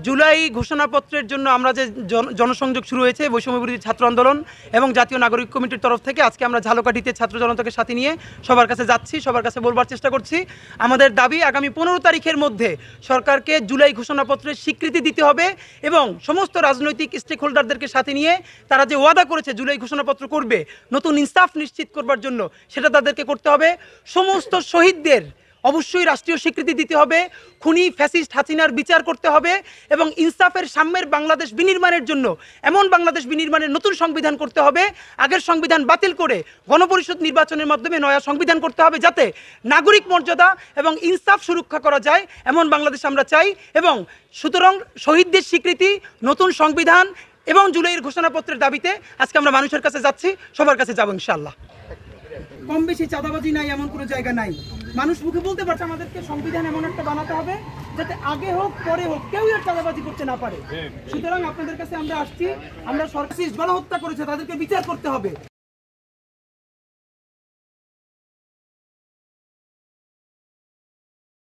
জুলাই ঘোষণাপত্রের জন্য আমরা যে জনসংযোগ শুরু হয়েছে বৈষম্যবিরোধী ছাত্র আন্দোলন এবং জাতীয় নাগরিক কমিটির তরফ থেকে আজকে আমরা ঝালকাঠিতে ছাত্র জনতাকে সাথে নিয়ে সবার কাছে যাচ্ছি, সবার কাছে বলবার চেষ্টা করছি। আমাদের দাবি আগামী 15 তারিখের মধ্যে সরকারকে জুলাই ঘোষণাপত্রের স্বীকৃতি দিতে হবে এবং সমস্ত রাজনৈতিক স্টেক হোল্ডারদেরকে সাথে নিয়ে তারা যে ওয়াদা করেছে জুলাই ঘোষণাপত্র করবে নতুন ইনসাফ নিশ্চিত করবার জন্য, সেটা তাদেরকে করতে হবে। সমস্ত শহীদদের অবশ্যই রাষ্ট্রীয় স্বীকৃতি দিতে হবে, খুনি ফ্যাসিস্ট হাসিনার বিচার করতে হবে এবং ইনসাফের সাম্যের বাংলাদেশ বিনির্মাণের জন্য এমন বাংলাদেশ বিনির্মাণের নতুন সংবিধান করতে হবে। আগের সংবিধান বাতিল করে গণপরিষদ নির্বাচনের মাধ্যমে নয়া সংবিধান করতে হবে, যাতে নাগরিক মর্যাদা এবং ইনসাফ সুরক্ষা করা যায় এমন বাংলাদেশ আমরা চাই। এবং সুতরাং শহীদদের স্বীকৃতি, নতুন সংবিধান এবং জুলাইয়ের ঘোষণাপত্রের দাবিতে আজকে আমরা মানুষের কাছে যাচ্ছি, সবার কাছে যাবো ইনশাআল্লাহ। কম বেশি চাঁদাবাজি নাই এমন কোনো জায়গা নাই। মানুষ মুখে বলতে পারছে আমাদেরকে সংবিধান এমন একটা বানাতে হবে যাতে আগে হোক পরে হোক কেউ আর চাঁদাবাজি করতে না পারে। সুতরাং আপনাদের কাছে আমরা আসছি, আমরা সরকার গণহত্যা করেছে তাদেরকে বিচার করতে হবে।